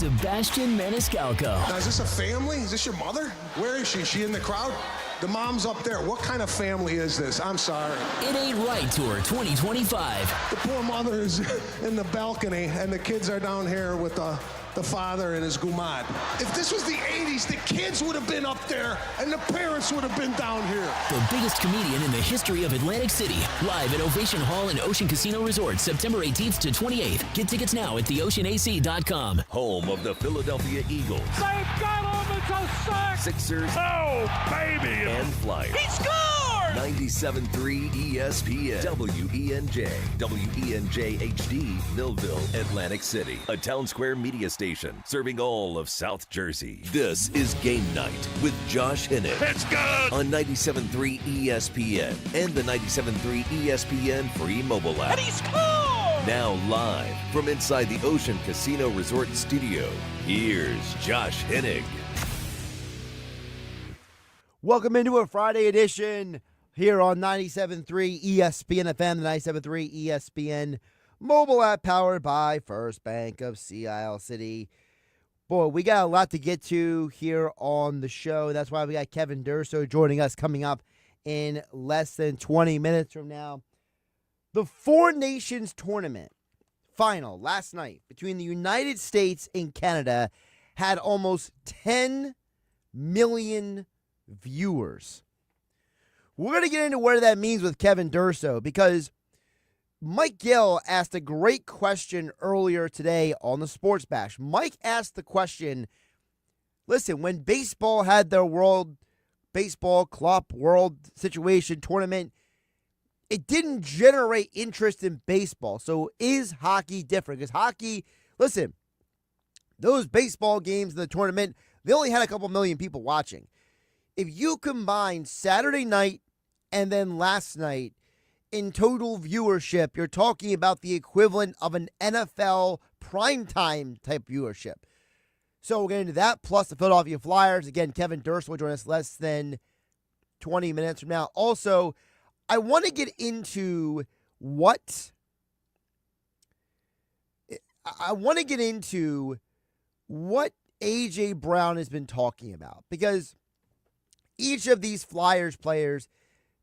Sebastian Maniscalco. Now, is this a family? Is this your mother? Where is she? Is she in the crowd? The mom's up there. What kind of family is this? I'm sorry. It Ain't Right Tour 2025. The poor mother is in the balcony, and the kids are down here with the father and his gumad. If this was the 80s, the kids would have been up there, and the parents would have been down here. The biggest comedian in the history of Atlantic City. Live at Ovation Hall and Ocean Casino Resort, September 18th to 28th. Get tickets now at theoceanac.com. Home of the Philadelphia Eagles. They've got him, it's a sack! Sixers. Oh, baby! And Flyers. He scored! 97.3 ESPN. WENJ. WENJ HD. Millville, Atlantic City. A Town Square media station serving all of South Jersey. This is Game Night with Josh Hennig. It's good! On 97.3 ESPN and the 97.3 ESPN free mobile app. And he scored! Now live from inside the Ocean Casino Resort studio, here's Josh Hennig. Welcome into a Friday edition here on 97.3 ESPN FM, the 97.3 ESPN mobile app powered by First Bank of Sea Isle City. Boy, we got a lot to get to here on the show. That's why we got Kevin Durso joining us coming up in less than 20 minutes from now. The Four Nations Tournament final last night between the United States and Canada had almost 10 million viewers. We're going to get into what that means with Kevin Durso because Mike Gill asked a great question earlier today on the Sports Bash. Mike asked the question, listen, when baseball had their World Baseball Club World Situation Tournament, it didn't generate interest in baseball. So is hockey different? Because hockey, listen, those baseball games in the tournament, they only had a couple million people watching. If you combine Saturday night and then last night in total viewership, you're talking about the equivalent of an NFL primetime type viewership. So we'll get into that, plus the Philadelphia Flyers. Again, Kevin Durso will join us less than 20 minutes from now. Also, I want to get into what A.J. Brown has been talking about, because each of these Flyers players,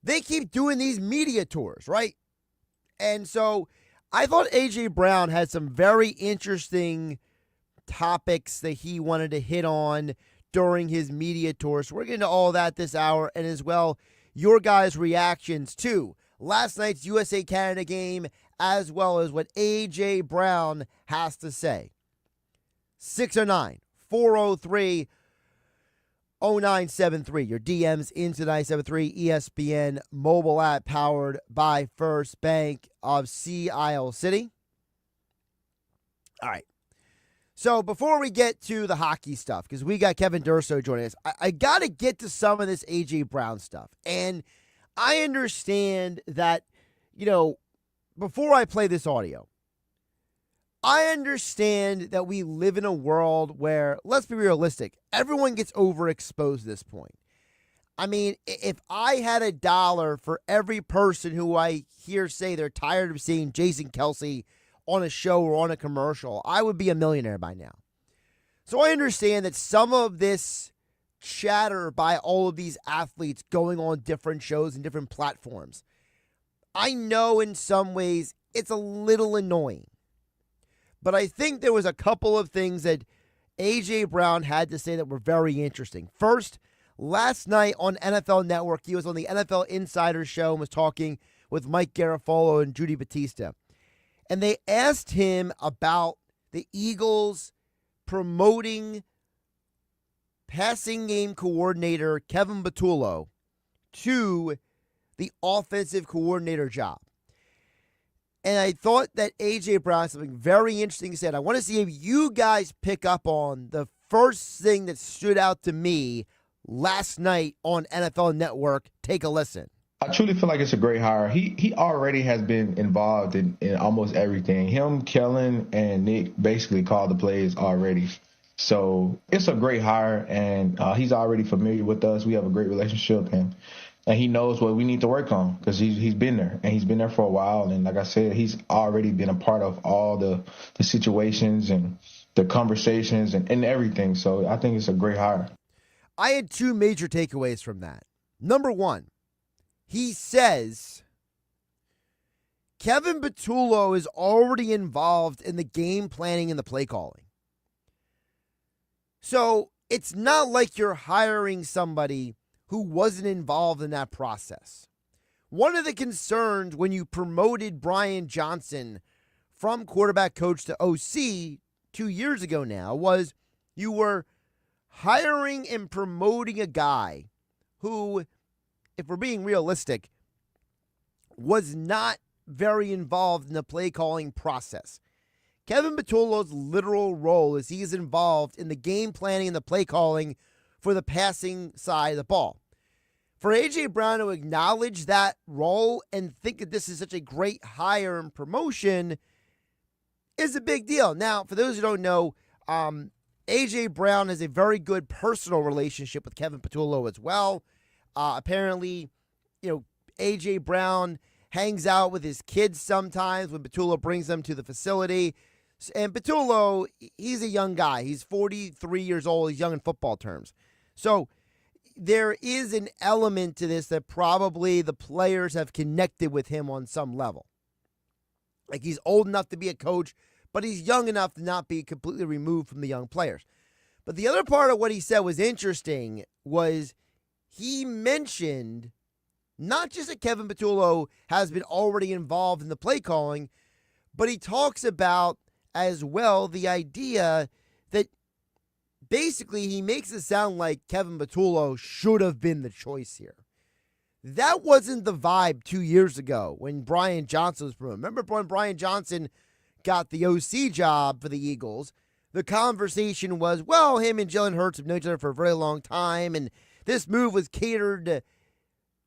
they keep doing these media tours, right? And so I thought A.J. Brown had some very interesting topics that he wanted to hit on during his media tour. So we're getting to all that this hour, and as well, your guys' reactions to last night's USA-Canada game, as well as what A.J. Brown has to say. 609-403-0973. Your DMs into 973 ESPN mobile app powered by First Bank of Sea Isle City. All right. So before we get to the hockey stuff, because we got Kevin Durso joining us, I got to get to some of this A.J. Brown stuff. And I understand that, before I play this audio, I understand that we live in a world where, let's be realistic, everyone gets overexposed at this point. I mean, if I had $1 for every person who I hear say they're tired of seeing Jason Kelce on a show or on a commercial, I would be a millionaire by now. So I understand that some of this chatter by all of these athletes going on different shows and different platforms, I know in some ways it's a little annoying. But I think there was a couple of things that A.J. Brown had to say that were very interesting. First, last night on NFL Network, he was on the NFL Insider show and was talking with Mike Garafolo and Judy Battista. And they asked him about the Eagles promoting passing game coordinator Kevin Batullo to the offensive coordinator job. And I thought that A.J. Brown had something very interesting said. I want to see if you guys pick up on the first thing that stood out to me last night on NFL Network. Take a listen. I truly feel like it's a great hire. He already has been involved in almost everything. Him, Kellen, and Nick basically called the plays already. So it's a great hire, and he's already familiar with us. We have a great relationship, and he knows what we need to work on because he's been there, and he's been there for a while. And like I said, he's already been a part of all the situations and the conversations and everything. So I think it's a great hire. I had two major takeaways from that. Number one, he says Kevin Patullo is already involved in the game planning and the play calling. So it's not like you're hiring somebody who wasn't involved in that process. One of the concerns when you promoted Brian Johnson from quarterback coach to OC 2 years ago now was you were hiring and promoting a guy who, if we're being realistic, was not very involved in the play calling process. Kevin Patullo's literal role is he is involved in the game planning and the play calling for the passing side of the ball. For A.J. Brown to acknowledge that role and think that this is such a great hire and promotion is a big deal. Now, for those who don't know, A.J. Brown has a very good personal relationship with Kevin Patullo as well. Apparently, A.J. Brown hangs out with his kids sometimes when Patullo brings them to the facility. And Patullo, he's a young guy. He's 43 years old. He's young in football terms. So there is an element to this that probably the players have connected with him on some level. Like he's old enough to be a coach, but he's young enough to not be completely removed from the young players. But the other part of what he said was interesting was he mentioned not just that Kevin Patullo has been already involved in the play calling, but he talks about as well the idea that basically he makes it sound like Kevin Patullo should have been the choice here. That wasn't the vibe 2 years ago when Brian Johnson was promoted. Remember when Brian Johnson got the OC job for the Eagles? The conversation was, well, him and Jalen Hurts have known each other for a very long time, and this move was catered to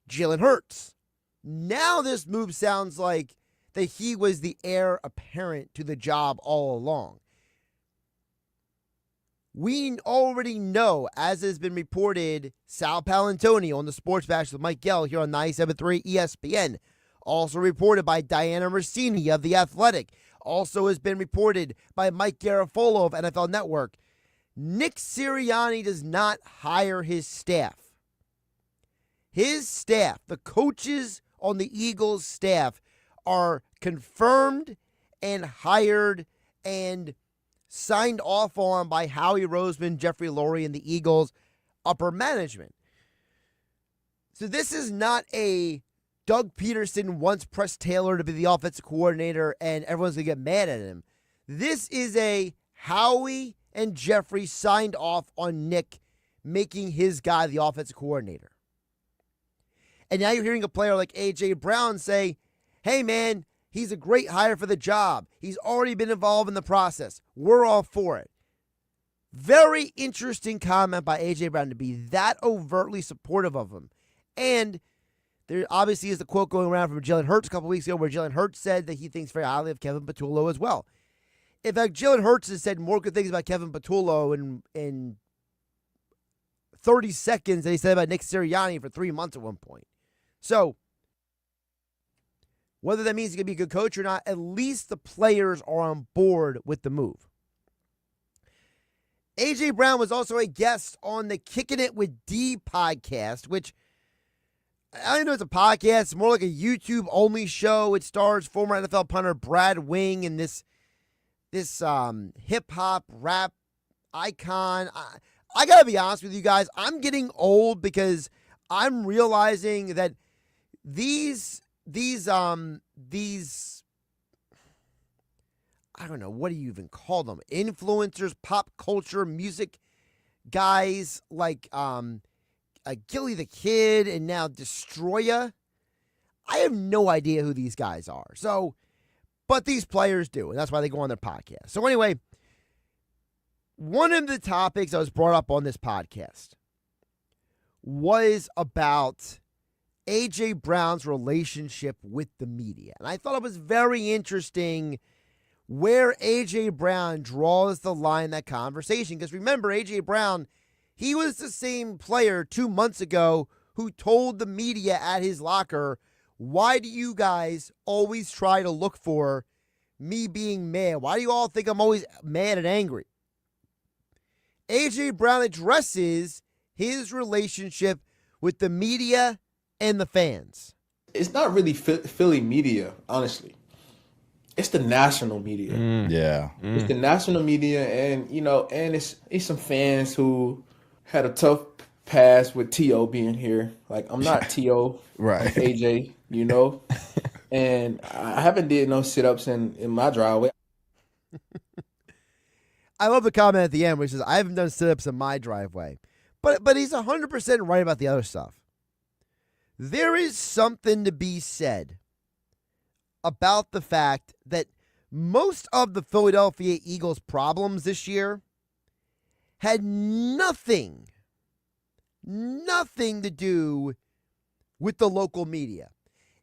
Jalen Hurts. Now this move sounds like that he was the heir apparent to the job all along. We already know, as has been reported, Sal Palantoni on the Sports Bash with Mike Gell here on 97.3 ESPN. Also reported by Diana Rossini of The Athletic. Also has been reported by Mike Garafolo of NFL Network. Nick Sirianni does not hire his staff. His staff, the coaches on the Eagles staff, are confirmed and hired and signed off on by Howie Roseman, Jeffrey Lurie, and the Eagles upper management. So this is not a Doug Peterson wants Press Taylor to be the offensive coordinator and everyone's going to get mad at him. This is a Howie and Jeffrey signed off on Nick making his guy the offensive coordinator. And now you're hearing a player like A.J. Brown say, hey, man, he's a great hire for the job. He's already been involved in the process. We're all for it. Very interesting comment by A.J. Brown to be that overtly supportive of him. And there obviously is the quote going around from Jalen Hurts a couple weeks ago where Jalen Hurts said that he thinks very highly of Kevin Patullo as well. In fact, Jalen Hurts has said more good things about Kevin Patullo in 30 seconds than he said about Nick Sirianni for 3 months at one point. So, whether that means he's going to be a good coach or not, at least the players are on board with the move. A.J. Brown was also a guest on the Kicking It with D podcast, which I don't know it's a podcast. It's more like a YouTube-only show. It stars former NFL punter Brad Wing and this hip-hop rap icon. I got to be honest with you guys. I'm getting old because I'm realizing that these I don't know, what do you even call them? Influencers, pop culture, music guys like Gilly the Kid and now Destroya. I have no idea who these guys are. So, but these players do, and that's why they go on their podcast. So anyway, one of the topics that was brought up on this podcast was about A.J. Brown's relationship with the media. And I thought it was very interesting where A.J. Brown draws the line in that conversation. Because remember, A.J. Brown, he was the same player 2 months ago who told the media at his locker, why do you guys always try to look for me being mad? Why do you all think I'm always mad and angry? A.J. Brown addresses his relationship with the media and the fans. It's not really Philly media, honestly. It's the national media. Yeah. It's the national media, and and it's some fans who had a tough past with T.O. being here. Like, I'm not T.O. Right. I'm AJ, and I haven't did no sit-ups in my driveway. I love the comment at the end where he says, I haven't done sit-ups in my driveway. But he's 100% right about the other stuff. There is something to be said about the fact that most of the Philadelphia Eagles' problems this year had nothing to do with the local media.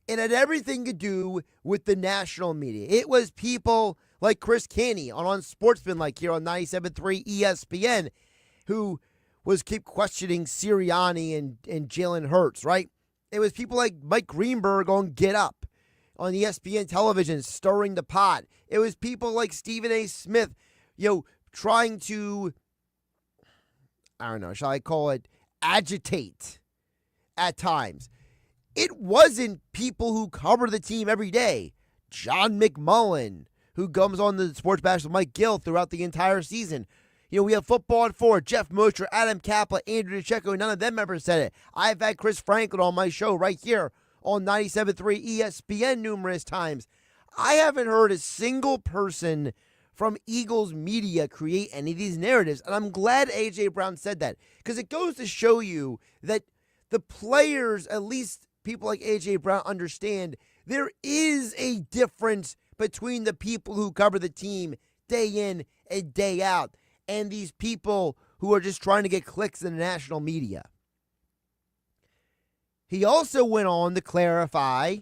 It had everything to do with the national media. It was people like Chris Canty on Sportsman, here on 97.3 ESPN, who was keep questioning Sirianni and Jalen Hurts, right? It was people like Mike Greenberg on Get Up on ESPN television, stirring the pot. It was people like Stephen A. Smith, trying to, I don't know, shall I call it, agitate at times. It wasn't people who cover the team every day. John McMullen, who comes on the Sports Bash with Mike Gill throughout the entire season. We have Football at 4, Jeff Mosher, Adam Kapla, Andrew DeCecco. None of them ever said it. I've had Chris Franklin on my show right here on 97.3 ESPN numerous times. I haven't heard a single person from Eagles media create any of these narratives, and I'm glad A.J. Brown said that, because it goes to show you that the players, at least people like A.J. Brown, understand there is a difference between the people who cover the team day in and day out and these people who are just trying to get clicks in the national media. He also went on to clarify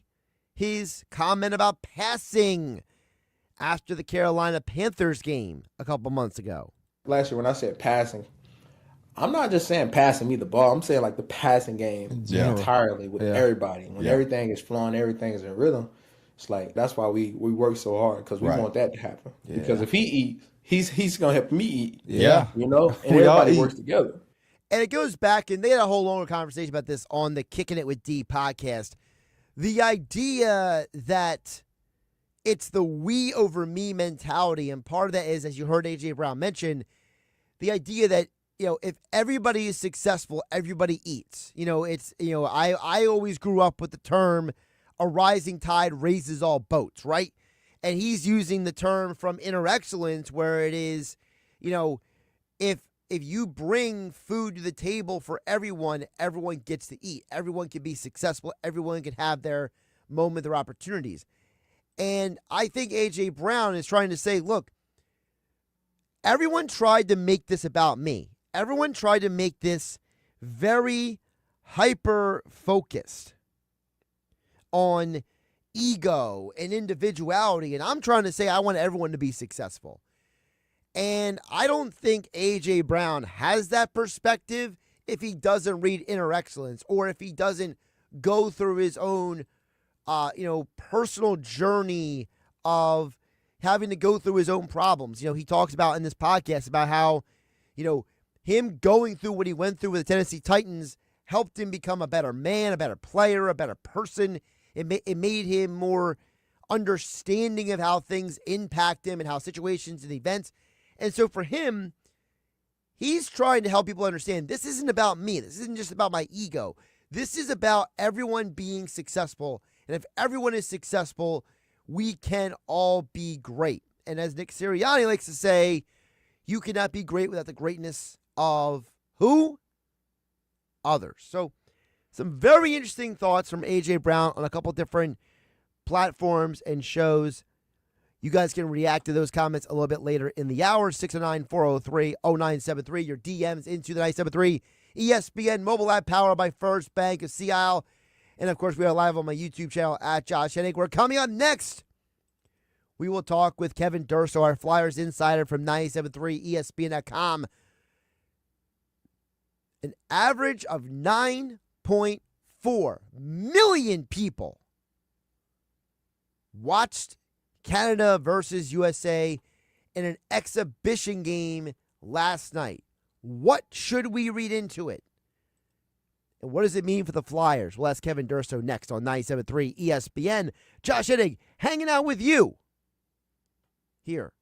his comment about passing after the Carolina Panthers game a couple months ago. Last year when I said passing, I'm not just saying passing me the ball. I'm saying the passing game entirely with everybody. When everything is flowing, everything is in rhythm, it's that's why we work so hard, because we want that to happen. Yeah. Because if he eats, he's going to help me eat. Yeah. And everybody works together. And it goes back, and they had a whole longer conversation about this on the Kicking It With D podcast. The idea that it's the we over me mentality, and part of that is, as you heard A.J. Brown mention, the idea that, if everybody is successful, everybody eats. I always grew up with the term, a rising tide raises all boats, right? And he's using the term from Inner Excellence, where it is, if you bring food to the table for everyone, everyone gets to eat. Everyone can be successful. Everyone can have their moment, their opportunities. And I think A.J. Brown is trying to say, look, everyone tried to make this about me. Everyone tried to make this very hyper-focused on ego and individuality, and I'm trying to say I want everyone to be successful. And I don't think A.J. Brown has that perspective if he doesn't read Inner Excellence, or if he doesn't go through his own personal journey of having to go through his own problems. He talks about in this podcast about how, him going through what he went through with the Tennessee Titans helped him become a better man, a better player, a better person. It made him more understanding of how things impact him and how situations and events. And so for him, he's trying to help people understand this isn't about me. This isn't just about my ego. This is about everyone being successful. And if everyone is successful, we can all be great. And as Nick Sirianni likes to say, you cannot be great without the greatness of who? Others. So some very interesting thoughts from A.J. Brown on a couple different platforms and shows. You guys can react to those comments a little bit later in the hour. 609-403-0973. Your DMs into the 973 ESPN mobile app powered by First Bank of Sea Isle. And, of course, we are live on my YouTube channel at Josh Hennig. We're coming up next. We will talk with Kevin Durso, our Flyers insider from 97.3 ESPN.com. An average of 9.4 million people watched Canada versus USA in an exhibition game last night. What should we read into it? And what does it mean for the Flyers? We'll ask Kevin Durso next on 97.3 ESPN. Josh Hennig hanging out with you here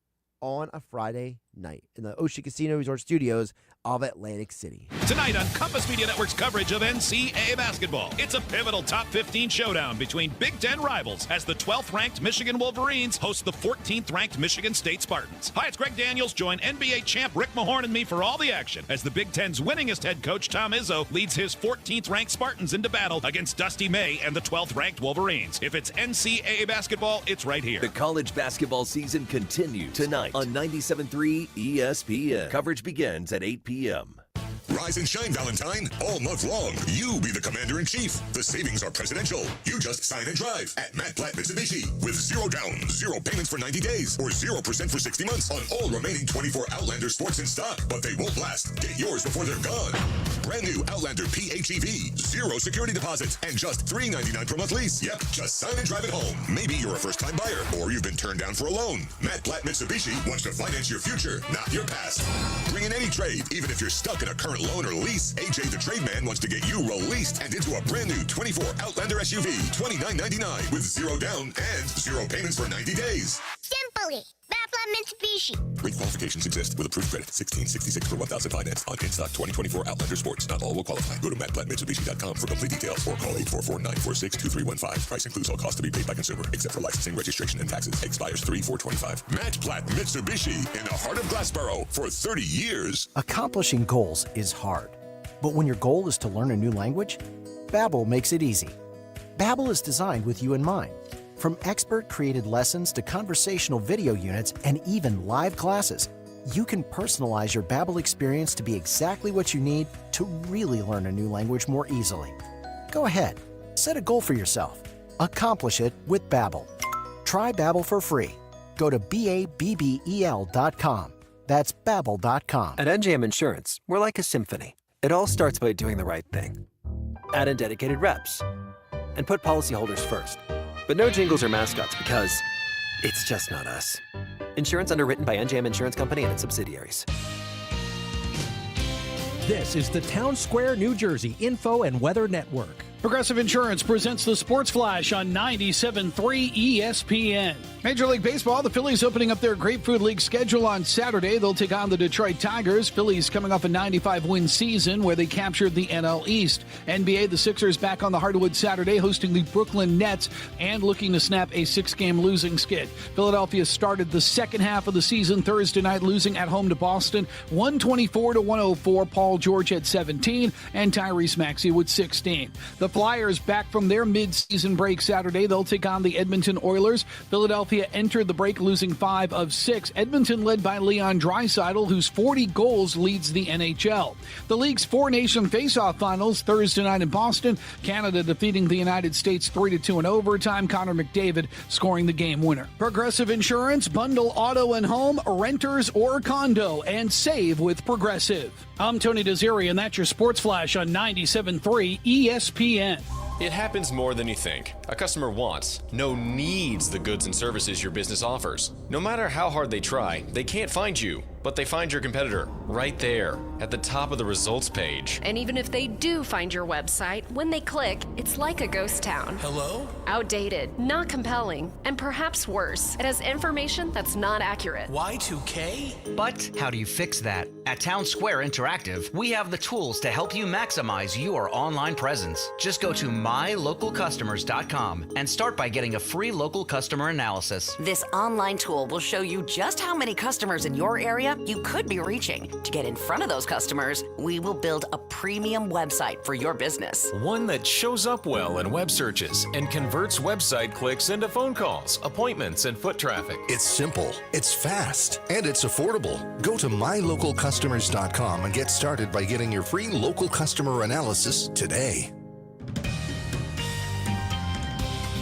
on a Friday night in the Ocean Casino Resort Studios of Atlantic City. Tonight on Compass Media Network's coverage of NCAA basketball, it's a pivotal top 15 showdown between Big Ten rivals as the 12th-ranked Michigan Wolverines host the 14th-ranked Michigan State Spartans. Hi, it's Greg Daniels. Join NBA champ Rick Mahorn and me for all the action as the Big Ten's winningest head coach Tom Izzo leads his 14th-ranked Spartans into battle against Dusty May and the 12th-ranked Wolverines. If it's NCAA basketball, it's right here. The college basketball season continues tonight on 97.3 ESPN. Coverage begins at 8 p.m. Rise and shine, Valentine. All month long, you be the commander-in-chief. The savings are presidential. You just sign and drive at Matt Platt Mitsubishi with 0 down, 0 payments for 90 days, or 0% for 60 months on all remaining 24 Outlander sports in stock. But they won't last. Get yours before they're gone. Brand new Outlander PHEV, 0 security deposits, and just $399 per month lease. Yep, just sign and drive it home. Maybe you're a first-time buyer, or you've been turned down for a loan. Matt Platt Mitsubishi wants to finance your future, not your past. Bring in any trade, even if you're stuck in a current loan or lease. AJ the Trade Man wants to get you released and into a brand new 24 Outlander SUV, $29.99 with 0 down and 0 payments for 90 days. Simply, Bafla Mitsubishi. Rate qualifications exist with approved credit. 1666 per 1,000 finance on in-stock 2024 Outlander Sports. Not all will qualify. Go to mattplattmitsubishi.com for complete details or call 844-946-2315. Price includes all costs to be paid by consumer, except for licensing, registration, and taxes. Expires 3/4/25. Matt Platt Mitsubishi in the heart of Glassboro for 30 years. Accomplishing goals is hard. But when your goal is to learn a new language, Babbel makes it easy. Babbel is designed with you in mind. From expert-created lessons to conversational video units and even live classes, you can personalize your Babbel experience to be exactly what you need to really learn a new language more easily. Go ahead, set a goal for yourself. Accomplish it with Babbel. Try Babbel for free. Go to BABBEL.com. That's Babbel.com. At NJM Insurance, we're like a symphony. It all starts by doing the right thing. Add in dedicated reps and put policyholders first. But no jingles or mascots because it's just not us. Insurance underwritten by NJM Insurance Company and its subsidiaries. This is the Town Square, New Jersey Info and Weather Network. Progressive Insurance presents the Sports Flash on 97.3 ESPN. Major League Baseball, the Phillies opening up their Grapefruit League schedule on Saturday. They'll take on the Detroit Tigers. Phillies coming off a 95-win season where they captured the NL East. NBA, the Sixers back on the hardwood Saturday, hosting the Brooklyn Nets and looking to snap a 6-game losing skid. Philadelphia started the second half of the season Thursday night, losing at home to Boston, 124-104. Paul George had 17 and Tyrese Maxey with 16. The Flyers back from their mid-season break Saturday. They'll take on the Edmonton Oilers. Philadelphia entered the break losing 5 of 6. Edmonton led by Leon Draisaitl, whose 40 goals leads the NHL. The league's four-nation face-off finals Thursday night in Boston. Canada defeating the United States 3-2 in overtime. Connor McDavid scoring the game winner. Progressive Insurance, bundle auto and home, renters or condo, and save with Progressive. I'm Tony Desiri, and that's your Sports Flash on 97.3 ESPN. It happens more than you think. A customer wants, needs the goods and services your business offers. No matter how hard they try, they can't find you, but they find your competitor right there at the top of the results page. And even if they do find your website, when they click, it's like a ghost town. Hello? Outdated, not compelling, and perhaps worse, it has information that's not accurate. Y2K? But how do you fix that? At Town Square Interactive, we have the tools to help you maximize your online presence. Just go to mylocalcustomers.com and start by getting a free local customer analysis. This online tool will show you just how many customers in your area you could be reaching. To get in front of those customers, we will build a premium website for your business. One that shows up well in web searches and converts website clicks into phone calls, appointments, and foot traffic. It's simple, it's fast, and it's affordable. Go to mylocalcustomers.com and get started by getting your free local customer analysis today.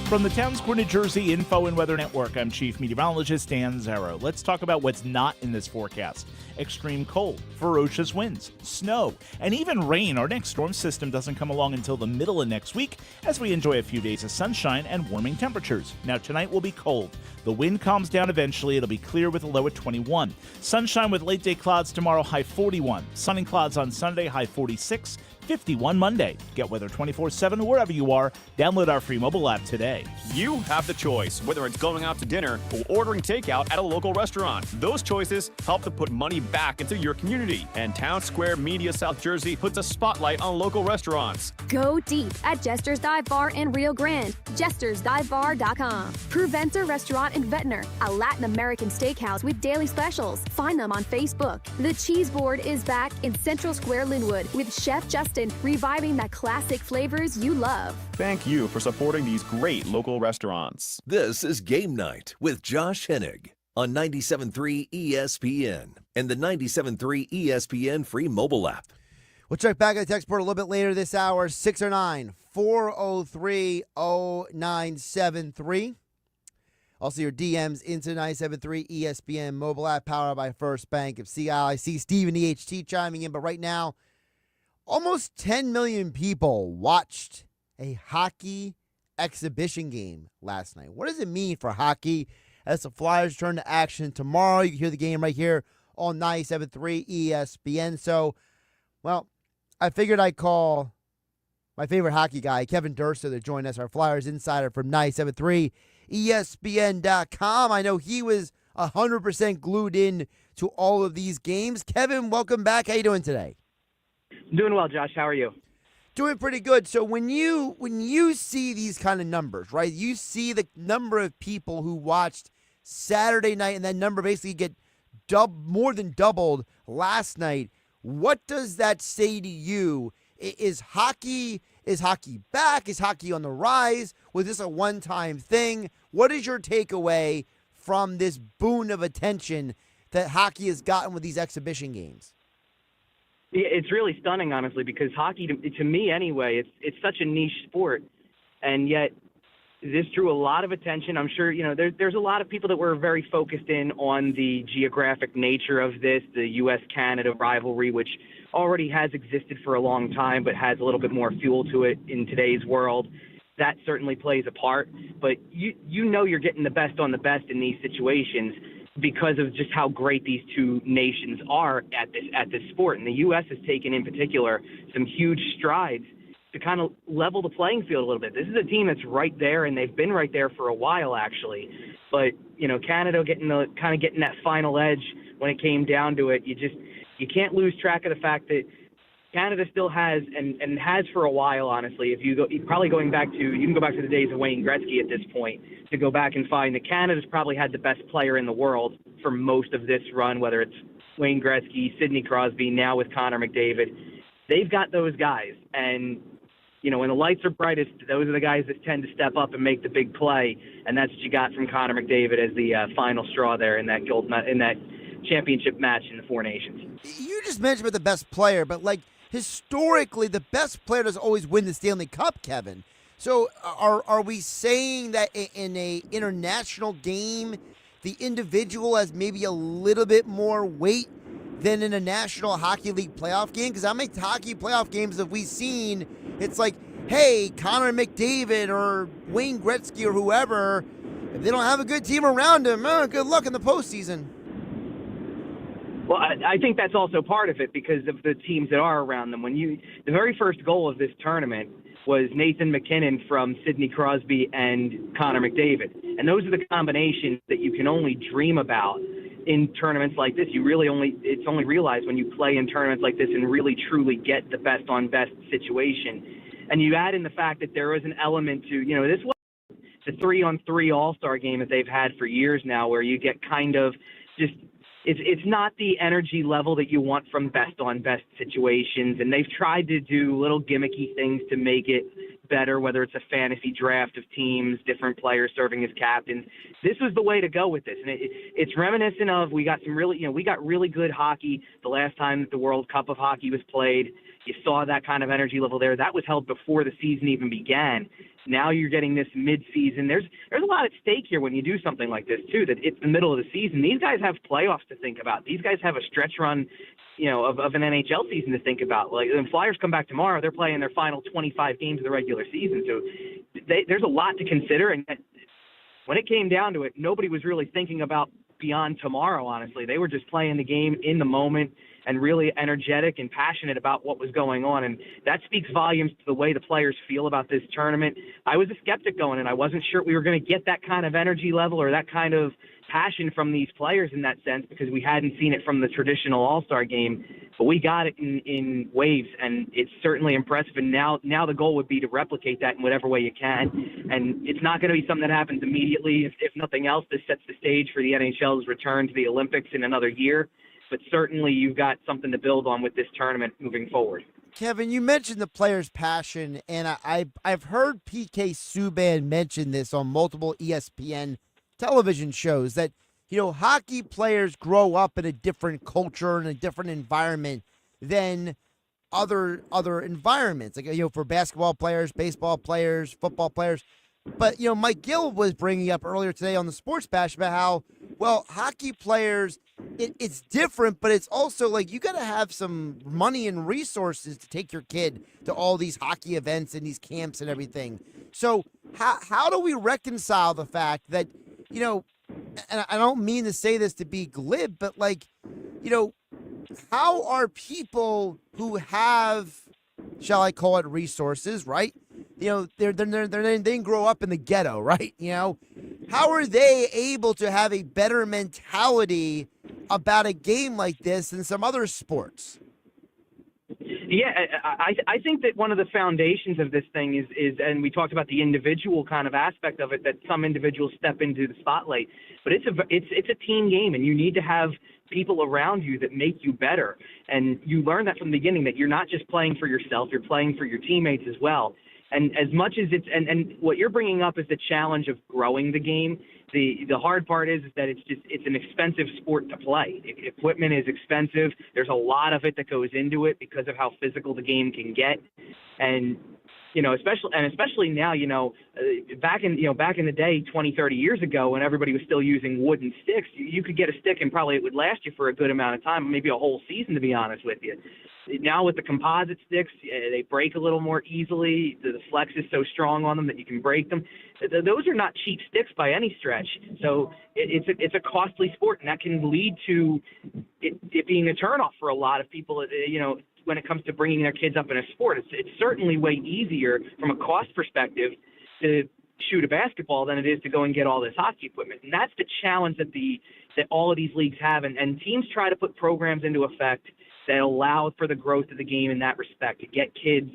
From the Town Square, New Jersey Info and Weather Network, I'm Chief Meteorologist Dan Zarrow. Let's talk about what's not in this forecast. Extreme cold, ferocious winds, snow, and even rain. Our next storm system doesn't come along until the middle of next week as we enjoy a few days of sunshine and warming temperatures. Now, tonight will be cold. The wind calms down eventually. It'll be clear with a low at 21. Sunshine with late-day clouds tomorrow, high 41. Sun and clouds on Sunday, high 46. 51 Monday. Get weather 24/7 wherever you are. Download our free mobile app today. You have the choice, whether it's going out to dinner or ordering takeout at a local restaurant. Those choices help to put money back into your community. And Town Square Media South Jersey puts a spotlight on local restaurants. Go deep at Jester's Dive Bar in Rio Grande. Jester'sDiveBar.com. Pruventer Restaurant in Ventnor, a Latin American steakhouse with daily specials. Find them on Facebook. The Cheese Board is back in Central Square Linwood with Chef Justin reviving the classic flavors you love. Thank you for supporting these great local restaurants. This is Game Night with Josh Hennig on 97.3 ESPN and the 97.3 ESPN free mobile app. We'll check back at the text board a little bit later this hour, 609-403-0973. Also, your DMs into 97.3 ESPN mobile app powered by First Bank of Sea Isle. I see Stephen EHT chiming in, but right now, almost 10 million people watched a hockey exhibition game last night. What does it mean for hockey as the Flyers turn to action tomorrow? You can hear the game right here on 97.3 ESPN. So, well, I figured I'd call my favorite hockey guy, Kevin Durso, to join us, our Flyers insider from 97.3 ESPN.com. I know he was 100% glued in to all of these games. Kevin, welcome back. How you doing today? Doing well, Josh. How are you? Doing pretty good. So when you see these kind of numbers, right? You see the number of people who watched Saturday night, and that number basically get more than doubled last night. What does that say to you? Is hockey back? Is hockey on the rise? Was this a one-time thing? What is your takeaway from this boon of attention that hockey has gotten with these exhibition games? It's really stunning, honestly, because hockey, to me anyway, it's such a niche sport, and yet this drew a lot of attention. I'm sure, there's a lot of people that were very focused in on the geographic nature of this, the U.S.-Canada rivalry, which already has existed for a long time but has a little bit more fuel to it in today's world. That certainly plays a part, but you're getting the best on the best in these situations because of just how great these two nations are at this sport. And the U.S. has taken, in particular, some huge strides to kind of level the playing field a little bit. This is a team that's right there, and they've been right there for a while, actually. But, Canada getting that final edge when it came down to it, you can't lose track of the fact that Canada still has, and has for a while, honestly. If you can go back to the days of Wayne Gretzky at this point to go back and find that Canada's probably had the best player in the world for most of this run, whether it's Wayne Gretzky, Sidney Crosby, now with Connor McDavid. They've got those guys, and when the lights are brightest, those are the guys that tend to step up and make the big play, and that's what you got from Connor McDavid as the final straw there in that championship match in the Four Nations. You just mentioned about the best player, but historically, the best player doesn't always win the Stanley Cup, Kevin. So are we saying that in a international game, the individual has maybe a little bit more weight than in a National Hockey League playoff game? Because how many hockey playoff games have we seen? It's like, hey, Connor McDavid or Wayne Gretzky or whoever, if they don't have a good team around them, good luck in the postseason. Well, I think that's also part of it because of the teams that are around them. The very first goal of this tournament was Nathan McKinnon from Sidney Crosby and Connor McDavid. And those are the combinations that you can only dream about in tournaments like this. It's only realized when you play in tournaments like this and really truly get the best on best situation. And you add in the fact that there is an element to, this was the 3-on-3 All-Star game that they've had for years now, where you get kind of just, it's not the energy level that you want from best on best situations. And they've tried to do little gimmicky things to make it better, whether it's a fantasy draft of teams, different players serving as captains. This was the way to go with this. And it's reminiscent of, we got really good hockey the last time that the World Cup of Hockey was played. You saw that kind of energy level there. That was held before the season even began. Now you're getting this mid-season. There's a lot at stake here when you do something like this, too, that it's the middle of the season. These guys have playoffs to think about. These guys have a stretch run, of an NHL season to think about. Like, when Flyers come back tomorrow, they're playing their final 25 games of the regular season. So there's a lot to consider, and when it came down to it, nobody was really thinking about beyond tomorrow, honestly. They were just playing the game in the moment and really energetic and passionate about what was going on. And that speaks volumes to the way the players feel about this tournament. I was a skeptic going in. I wasn't sure we were going to get that kind of energy level or that kind of passion from these players in that sense, because we hadn't seen it from the traditional All-Star game. But we got it in waves, and it's certainly impressive. And now the goal would be to replicate that in whatever way you can. And it's not going to be something that happens immediately. If nothing else, this sets the stage for the NHL's return to the Olympics in another year. But certainly you've got something to build on with this tournament moving forward. Kevin, you mentioned the players' passion, and I've heard PK Subban mention this on multiple ESPN television shows that, hockey players grow up in a different culture and a different environment than other environments. Like, for basketball players, baseball players, football players. But, Mike Gill was bringing up earlier today on the Sports Bash about how, hockey players, it's different, but it's also like you got to have some money and resources to take your kid to all these hockey events and these camps and everything. So how do we reconcile the fact that, and I don't mean to say this to be glib, but how are people who have, shall I call it, resources, right? They didn't grow up in the ghetto, right? How are they able to have a better mentality about a game like this than some other sports? Yeah, I think that one of the foundations of this thing is, and we talked about the individual kind of aspect of it, that some individuals step into the spotlight, but it's a team game, and you need to have people around you that make you better. And you learn that from the beginning, that you're not just playing for yourself, you're playing for your teammates as well. And as much as it's, and what you're bringing up is the challenge of growing the game. The hard part is that it's an expensive sport to play. Equipment is expensive. There's a lot of it that goes into it because of how physical the game can get. And, especially now, back in the day, 20, 30 years ago, when everybody was still using wooden sticks, you could get a stick and probably it would last you for a good amount of time, maybe a whole season, to be honest with you. Now with the composite sticks, they break a little more easily. The flex is so strong on them that you can break them. Those are not cheap sticks by any stretch. So it's a costly sport, and that can lead to it being a turnoff for a lot of people, when it comes to bringing their kids up in a sport. It's certainly way easier from a cost perspective to shoot a basketball than it is to go and get all this hockey equipment. And that's the challenge that all of these leagues have. And teams try to put programs into effect that allow for the growth of the game in that respect, to get kids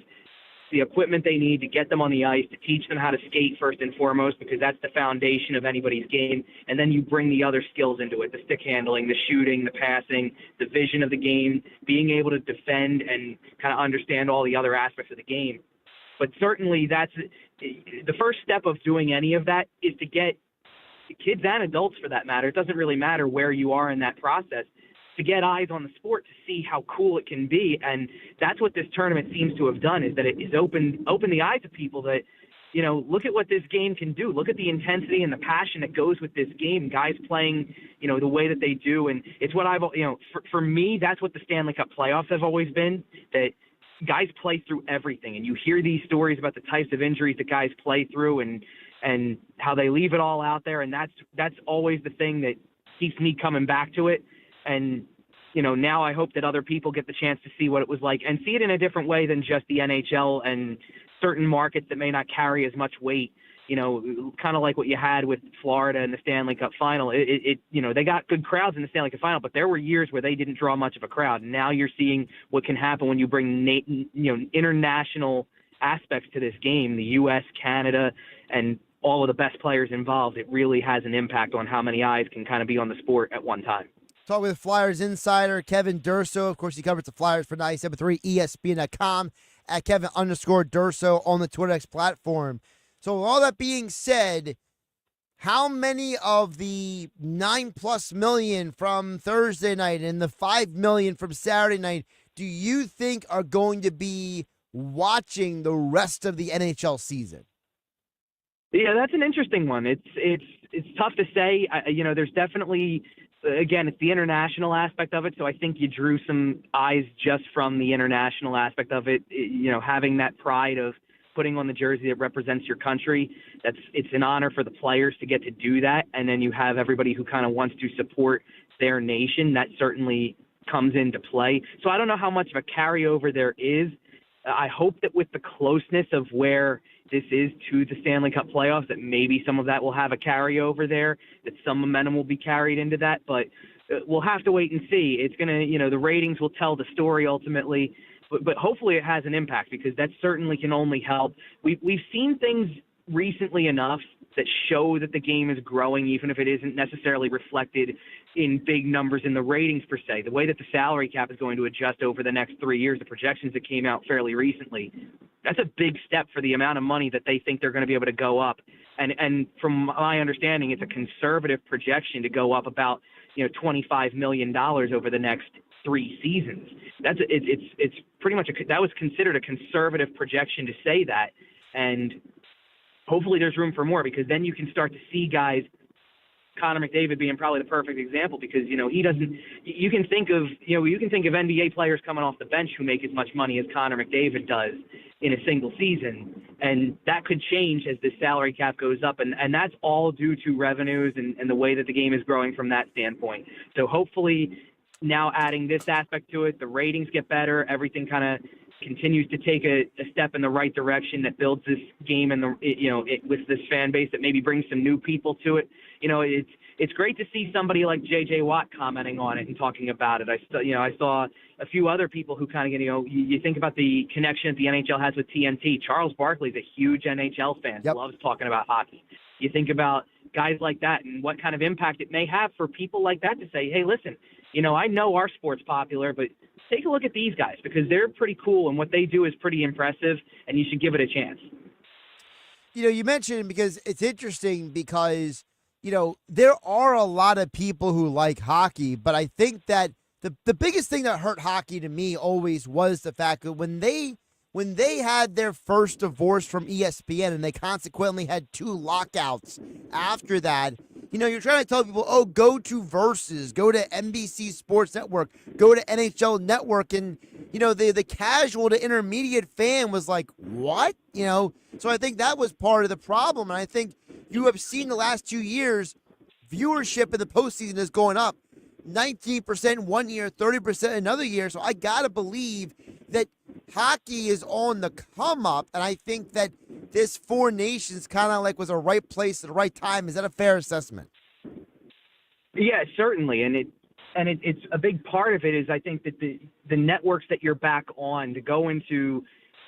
the equipment they need, to get them on the ice, to teach them how to skate first and foremost, because that's the foundation of anybody's game. And then you bring the other skills into it, the stick handling, the shooting, the passing, the vision of the game, being able to defend and kind of understand all the other aspects of the game. But certainly that's the first step of doing any of that, is to get kids and adults, for that matter. It doesn't really matter where you are in that process, to get eyes on the sport, to see how cool it can be. And that's what this tournament seems to have done, is that it has opened the eyes of people that, look at what this game can do. Look at the intensity and the passion that goes with this game. Guys playing, the way that they do. And it's what for me, that's what the Stanley Cup playoffs have always been, that guys play through everything. And you hear these stories about the types of injuries that guys play through and how they leave it all out there. And that's always the thing that keeps me coming back to it. And, now I hope that other people get the chance to see what it was like, and see it in a different way than just the NHL and certain markets that may not carry as much weight, kind of like what you had with Florida in the Stanley Cup final. They got good crowds in the Stanley Cup final, but there were years where they didn't draw much of a crowd. And now you're seeing what can happen when you bring, international aspects to this game, the U.S., Canada, and all of the best players involved. It really has an impact on how many eyes can kind of be on the sport at one time. Talk with Flyers insider Kevin Durso. Of course, he covers the Flyers for 97.3 ESPN.com at Kevin_Durso on the Twitter X platform. So with all that being said, how many of the 9+ million from Thursday night and the 5 million from Saturday night do you think are going to be watching the rest of the NHL season? Yeah, that's an interesting one. It's tough to say. There's definitely, again, it's the international aspect of it. So I think you drew some eyes just from the international aspect of it, having that pride of putting on the jersey that represents your country. It's an honor for the players to get to do that. And then you have everybody who kind of wants to support their nation. That certainly comes into play. So I don't know how much of a carryover there is. I hope that with the closeness of where this is to the Stanley Cup playoffs, that maybe some of that will have a carryover there, that some momentum will be carried into that. But we'll have to wait and see. It's going to, the ratings will tell the story ultimately. But hopefully it has an impact, because that certainly can only help. We've seen things recently enough that show that the game is growing, even if it isn't necessarily reflected in big numbers in the ratings per se. The way that the salary cap is going to adjust over the next 3 years, the projections that came out fairly recently, that's a big step for the amount of money that they think they're going to be able to go up. And from my understanding, it's a conservative projection to go up about $25 million over the next 3 seasons. It's pretty much that was considered a conservative projection to say that, and hopefully there's room for more, because then you can start to see guys, Connor McDavid being probably the perfect example, because he doesn't. You can think of NBA players coming off the bench who make as much money as Connor McDavid does in a single season, and that could change as the salary cap goes up, and that's all due to revenues and the way that the game is growing from that standpoint. So hopefully, now adding this aspect to it, the ratings get better, everything kind of continues to take a step in the right direction that builds this game and with this fan base, that maybe brings some new people to it. It's great to see somebody like J.J. Watt commenting on it and talking about it. I saw a few other people who kind of, you think about the connection that the NHL has with TNT. Charles Barkley's a huge NHL fan, loves talking about hockey. You think about guys like that and what kind of impact it may have for people like that to say, hey, listen, I know our sport's popular, but take a look at these guys, because they're pretty cool and what they do is pretty impressive, and you should give it a chance. You mentioned, because it's interesting, because, there are a lot of people who like hockey, but I think that the biggest thing that hurt hockey to me always was the fact that when they had their first divorce from ESPN and they consequently had 2 lockouts after that, you're trying to tell people, oh, go to Versus, go to NBC Sports Network, go to NHL Network, and, the casual to intermediate fan was like, what? So I think that was part of the problem, and I think you have seen the last 2 years, viewership in the postseason is going up. 19% one year, 30% another year. So I got to believe that hockey is on the come up. And I think that this 4 nations kind of was a right place at the right time. Is that a fair assessment? Yeah, certainly. And it's a big part of it is, I think, that the networks that you're back on, to go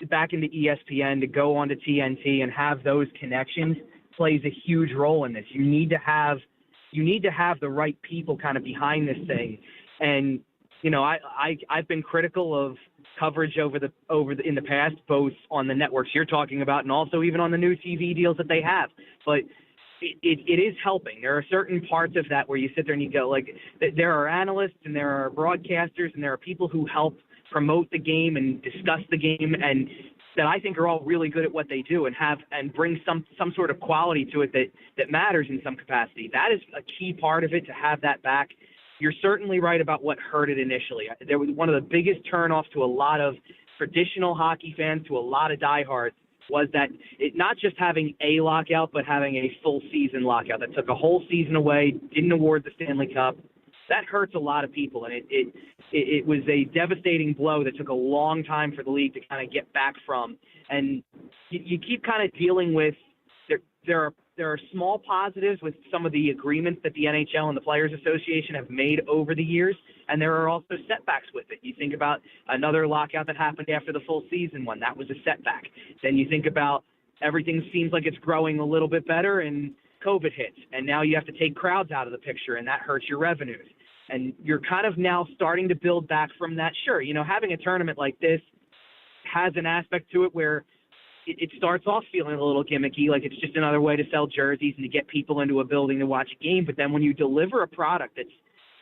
back into ESPN, to go onto TNT and have those connections plays a huge role in this. You need to have the right people kind of behind this thing. And, I've been critical of coverage in the past, both on the networks you're talking about and also even on the new TV deals that they have. But it is helping. There are certain parts of that where you sit there and you go, there are analysts and there are broadcasters and there are people who help promote the game and discuss the game, and that I think are all really good at what they do and bring some sort of quality to it that matters in some capacity. That is a key part of it, to have that back. You're certainly right about what hurt it initially. There was one of the biggest turnoffs to a lot of traditional hockey fans, to a lot of diehards, was that it not just having a lockout, but having a full season lockout that took a whole season away, didn't award the Stanley Cup. That hurts a lot of people, and it was a devastating blow that took a long time for the league to kind of get back from. And you keep kind of dealing with there are small positives with some of the agreements that the NHL and the Players Association have made over the years, and there are also setbacks with it. You think about another lockout that happened after the full season one. That was a setback. Then you think about everything seems like it's growing a little bit better, and COVID hits, and now you have to take crowds out of the picture, and that hurts your revenues. And you're kind of now starting to build back from that. Sure, having a tournament like this has an aspect to it where it starts off feeling a little gimmicky, like it's just another way to sell jerseys and to get people into a building to watch a game. But then when you deliver a product that's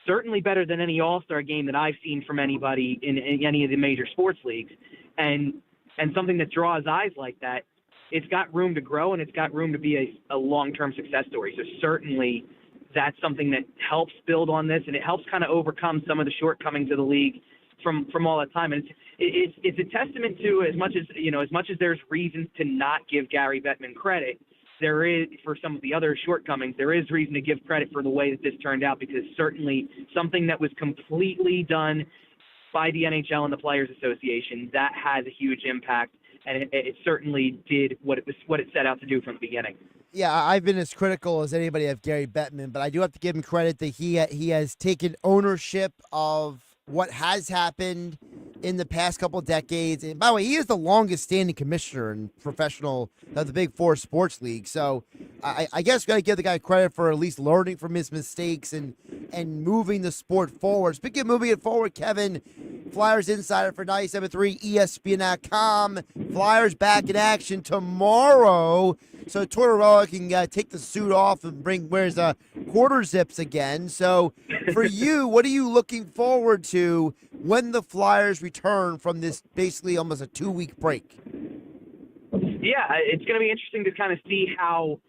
certainly better than any All-Star game that I've seen from anybody in any of the major sports leagues, and something that draws eyes like that, it's got room to grow and it's got room to be a long-term success story. So certainly that's something that helps build on this, and it helps kind of overcome some of the shortcomings of the league from all that time. And it's a testament to, as much as there's reasons to not give Gary Bettman credit, there is, for some of the other shortcomings, there is reason to give credit for the way that this turned out, because certainly something that was completely done by the NHL and the Players Association, that has a huge impact, and it certainly did what it set out to do from the beginning. Yeah, I've been as critical as anybody of Gary Bettman, but I do have to give him credit that he has taken ownership of what has happened in the past couple of decades. And by the way, he is the longest standing commissioner in professional of the Big Four sports league. So I guess we got to give the guy credit for at least learning from his mistakes and moving the sport forward. Speaking of moving it forward, Kevin, Flyers Insider for 97.3 ESPN.com. Flyers back in action tomorrow. So Tortorella can take the suit off and wears quarter zips again. So for you, what are you looking forward to when the Flyers return from this basically almost a 2-week break? Yeah, it's going to be interesting to kind of see how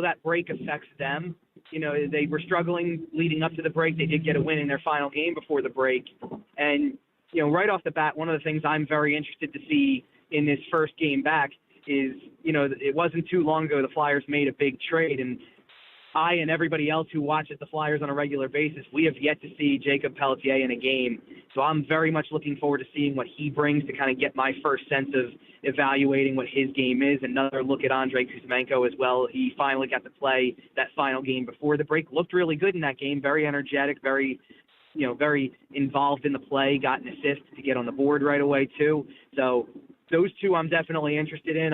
that break affects them. You know, they were struggling leading up to the break. They did get a win in their final game before the break. And, you know, right off the bat, one of the things I'm very interested to see in this first game back is, you know, it wasn't too long ago the Flyers made a big trade, and I and everybody else who watches the Flyers on a regular basis, we have yet to see Jacob Pelletier in a game. So I'm very much looking forward to seeing what he brings to kind of get my first sense of evaluating what his game is. Another look at Andrei Kuzmenko as well. He finally got to play that final game before the break. Looked really good in that game, very energetic, very involved in the play, got an assist to get on the board right away too. So those two I'm definitely interested in.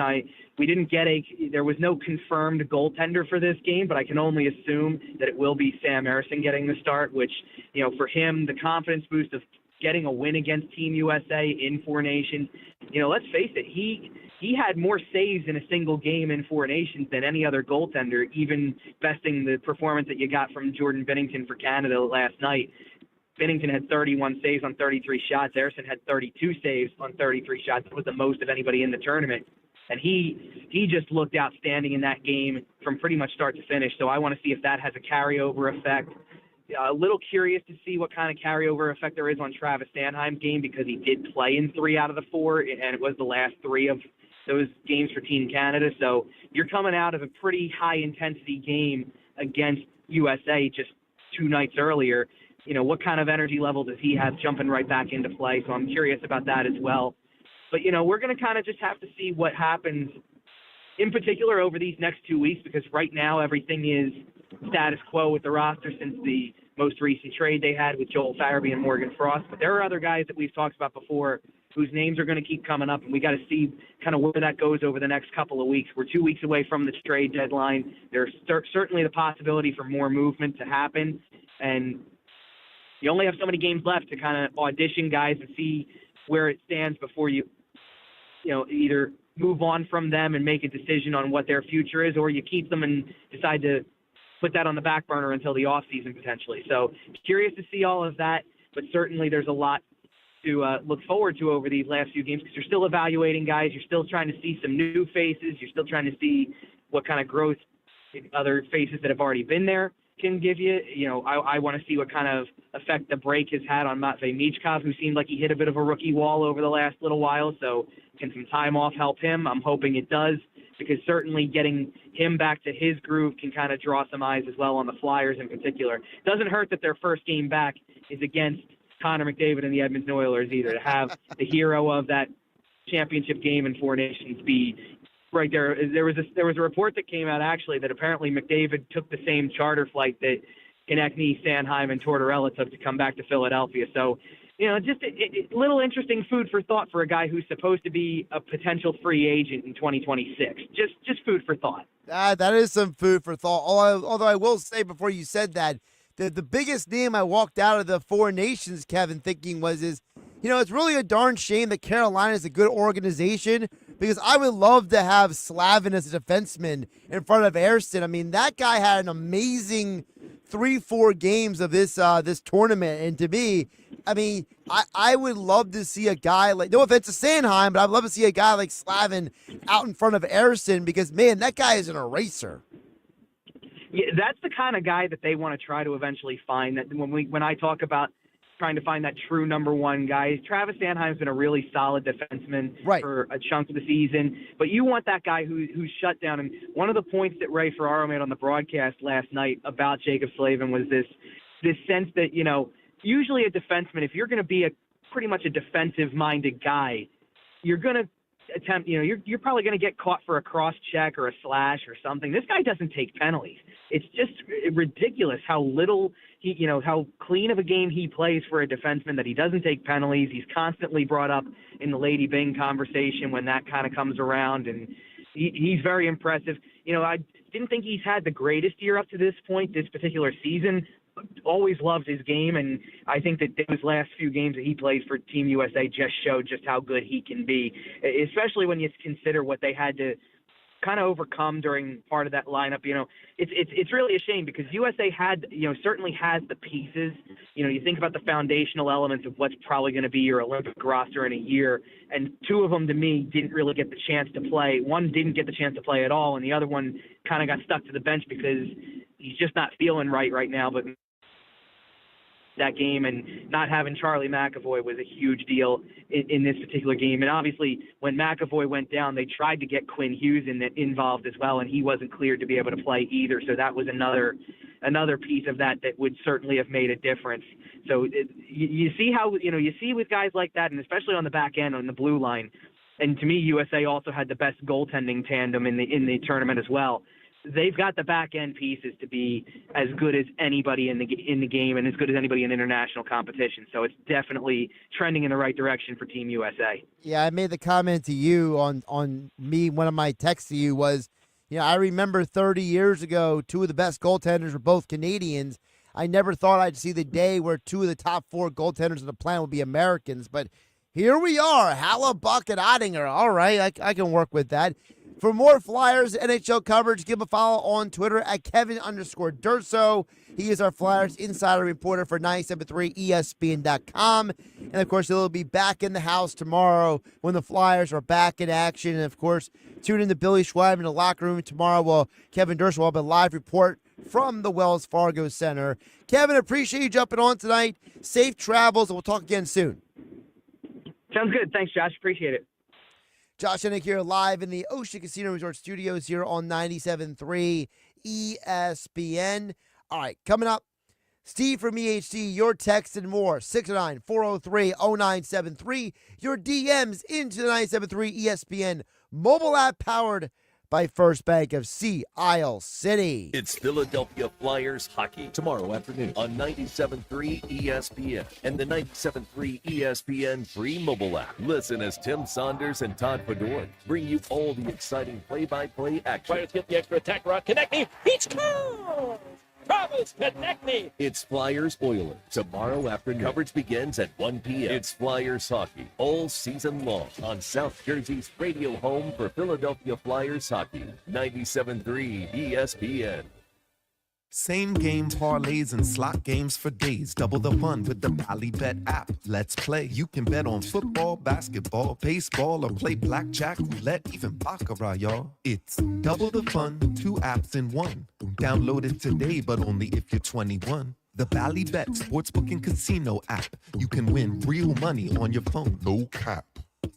There was no confirmed goaltender for this game, but I can only assume that it will be Sam Ersson getting the start, which, you know, for him, the confidence boost of getting a win against Team USA in Four Nations, you know, let's face it, he had more saves in a single game in Four Nations than any other goaltender, even besting the performance that you got from Jordan Binnington for Canada last night. Binnington had 31 saves on 33 shots. Ersson had 32 saves on 33 shots. That was the most of anybody in the tournament. And he just looked outstanding in that game from pretty much start to finish. So I want to see if that has a carryover effect. A little curious to see what kind of carryover effect there is on Travis Sanheim's game, because he did play in 3 out of the 4, and it was the last 3 of those games for Team Canada. So you're coming out of a pretty high-intensity game against USA just 2 nights earlier. You know, what kind of energy level does he have jumping right back into play? So I'm curious about that as well. But, you know, we're going to kind of just have to see what happens in particular over these next 2 weeks, because right now everything is status quo with the roster since the most recent trade they had with Joel Farabee and Morgan Frost. But there are other guys that we've talked about before whose names are going to keep coming up, and we got to see kind of where that goes over the next couple of weeks. We're 2 weeks away from the trade deadline. There's certainly the possibility for more movement to happen, and you only have so many games left to kind of audition guys and see where it stands before you either move on from them and make a decision on what their future is, or you keep them and decide to put that on the back burner until the off season potentially. So curious to see all of that, but certainly there's a lot to look forward to over these last few games, because you're still evaluating guys. You're still trying to see some new faces. You're still trying to see what kind of growth other faces that have already been there can give you. You know, I want to see what kind of effect the break has had on Matvei Michkov, who seemed like he hit a bit of a rookie wall over the last little while. So can some time off help him? I'm hoping it does, because certainly getting him back to his groove can kind of draw some eyes as well on the Flyers in particular. Doesn't hurt that their first game back is against Connor McDavid and the Edmonton Oilers either. To have the hero of that championship game in Four Nations be right there. There was a report that came out actually that apparently McDavid took the same charter flight that Konechny, Sanheim, and Tortorella took to come back to Philadelphia. So, you know, just a little interesting food for thought for a guy who's supposed to be a potential free agent in 2026. Just food for thought. That is some food for thought. Although I will say before you said that, the biggest name I walked out of the Four Nations, Kevin, thinking is, you know, it's really a darn shame that Carolina is a good organization, because I would love to have Slavin as a defenseman in front of Ersson. I mean, that guy had an amazing 3-4 games of this tournament, and to me, I mean, I would love to see a guy like, no offense to Sanheim, but I'd love to see a guy like Slavin out in front of Ersson, because, man, that guy is an eraser. Yeah, that's the kind of guy that they want to try to eventually find. That when I talk about trying to find that true number one guy. Travis Sanheim's been a really solid defenseman for a chunk of the season, but you want that guy who's shut down. And one of the points that Ray Ferraro made on the broadcast last night about Jacob Slavin was this sense that, usually a defenseman, if you're going to be pretty much a defensive-minded guy, you're going to attempt, you're probably going to get caught for a cross check or a slash or something. This guy doesn't take penalties. It's just ridiculous how little how clean of a game he plays for a defenseman, that he doesn't take penalties. He's constantly brought up in the Lady Byng conversation when that kind of comes around, and he's very impressive. I didn't think he's had the greatest year up to this point, this particular season. Always loved his game, and I think that those last few games that he plays for Team USA just showed just how good he can be, especially when you consider what they had to kind of overcome during part of that lineup. It's really a shame because USA had, certainly has the pieces. You think about the foundational elements of what's probably going to be your Olympic roster in a year, and two of them, to me, didn't really get the chance to play. One didn't get the chance to play at all, and the other one kind of got stuck to the bench because he's just not feeling right now. But that game, and not having Charlie McAvoy was a huge deal in this particular game. And obviously, when McAvoy went down, they tried to get Quinn Hughes involved as well, and he wasn't cleared to be able to play either. So that was another piece of that would certainly have made a difference. So you see how you see with guys like that, and especially on the back end on the blue line. And to me, USA also had the best goaltending tandem in the tournament as well. They've got the back end pieces to be as good as anybody in the game and as good as anybody in international competition. So it's definitely trending in the right direction for Team USA. Yeah, I made the comment to you on me. One of my texts to you was, I remember 30 years ago, two of the best goaltenders were both Canadians. I never thought I'd see the day where two of the top four goaltenders on the planet would be Americans, but here we are, Hallebuck and Ottinger. All right, I can work with that. For more Flyers NHL coverage, give him a follow on Twitter at Kevin_Durso. He is our Flyers insider reporter for 97.3 ESPN.com. And, of course, he'll be back in the house tomorrow when the Flyers are back in action. And, of course, tune in to Billy Schweib in the locker room tomorrow while Kevin Durso will have a live report from the Wells Fargo Center. Kevin, appreciate you jumping on tonight. Safe travels, and we'll talk again soon. Sounds good. Thanks, Josh. Appreciate it. Josh Hennig here live in the Ocean Casino Resort Studios here on 97.3 ESPN. All right, coming up, Steve from EHC, your text and more, 609-403-0973. Your DMs into the 97.3 ESPN mobile app powered by First Bank of Sea Isle City. It's Philadelphia Flyers hockey tomorrow afternoon on 97.3 ESPN and the 97.3 ESPN free mobile app. Listen as Tim Saunders and Todd Fedor bring you all the exciting play-by-play action. Flyers get the extra attack rod. Konechny, he scores! Travis Konechny. It's Flyers Oilers tomorrow afternoon. Coverage begins at 1 p.m. It's Flyers hockey all season long on South Jersey's radio home for Philadelphia Flyers hockey, 97.3 ESPN. Same game parlays and slot games for days. Double the fun with the Bally Bet app. Let's play. You can bet on football, basketball, baseball, or play blackjack, roulette, even baccarat, y'all. It's double the fun, 2 apps in one. Download it today, but only if you're 21. The Bally Bet Sportsbook and Casino app. You can win real money on your phone. No cap.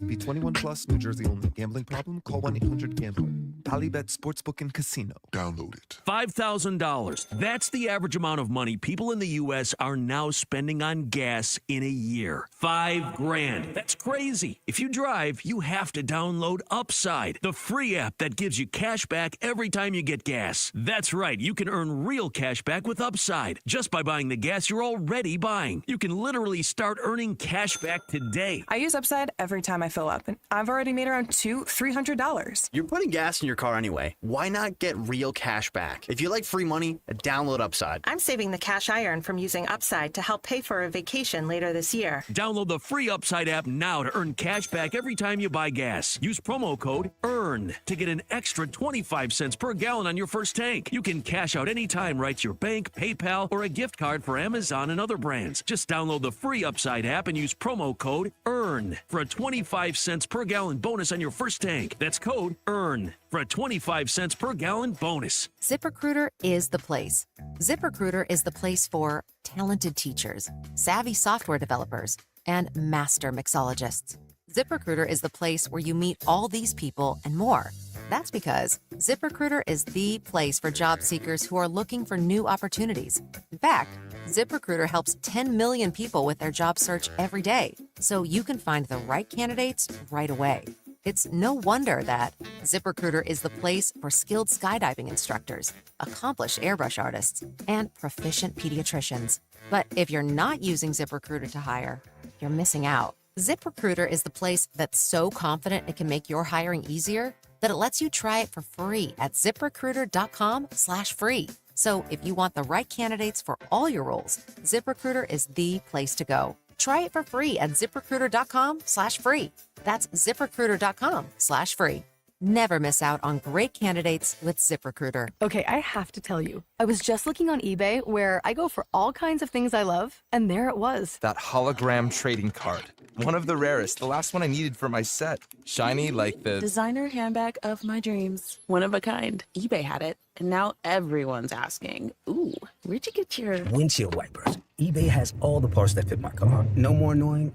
Be 21 plus, New Jersey only. Gambling problem? Call 1-800-GAMBLER. Ballybet Sportsbook and Casino. Download it. $5,000. That's the average amount of money people in the U.S. are now spending on gas in a year. $5,000. That's crazy. If you drive, you have to download Upside, the free app that gives you cash back every time you get gas. That's right. You can earn real cash back with Upside just by buying the gas you're already buying. You can literally start earning cash back today. I use Upside every time I fill up, and I've already made around $200-$300. You're putting gas in your car anyway. Why not get real cash back? If you like free money, download Upside. I'm saving the cash I earn from using Upside to help pay for a vacation later this year. Download the free Upside app now to earn cash back every time you buy gas. Use promo code EARN to get an extra 25 cents per gallon on your first tank. You can cash out anytime right to your bank, PayPal, or a gift card for Amazon and other brands. Just download the free Upside app and use promo code EARN for a 25 25 cents per gallon bonus on your first tank. That's code EARN for a 25 cents per gallon bonus. ZipRecruiter is the place. ZipRecruiter is the place for talented teachers, savvy software developers, and master mixologists. ZipRecruiter is the place where you meet all these people and more. That's because ZipRecruiter is the place for job seekers who are looking for new opportunities. In fact, ZipRecruiter helps 10 million people with their job search every day, so you can find the right candidates right away. It's no wonder that ZipRecruiter is the place for skilled skydiving instructors, accomplished airbrush artists, and proficient pediatricians. But if you're not using ZipRecruiter to hire, you're missing out. ZipRecruiter is the place that's so confident it can make your hiring easier that it lets you try it for free at ZipRecruiter.com/free. So if you want the right candidates for all your roles, ZipRecruiter is the place to go. Try it for free at ZipRecruiter.com/free. That's ZipRecruiter.com/free. Never miss out on great candidates with ZipRecruiter. Okay, I have to tell you, I was just looking on eBay where I go for all kinds of things I love, and there it was. That hologram trading card. One of the rarest, the last one I needed for my set. Shiny like the designer handbag of my dreams. One of a kind. eBay had it, and now everyone's asking, ooh, where'd you get your windshield wipers? eBay has all the parts that fit my car. No more annoying.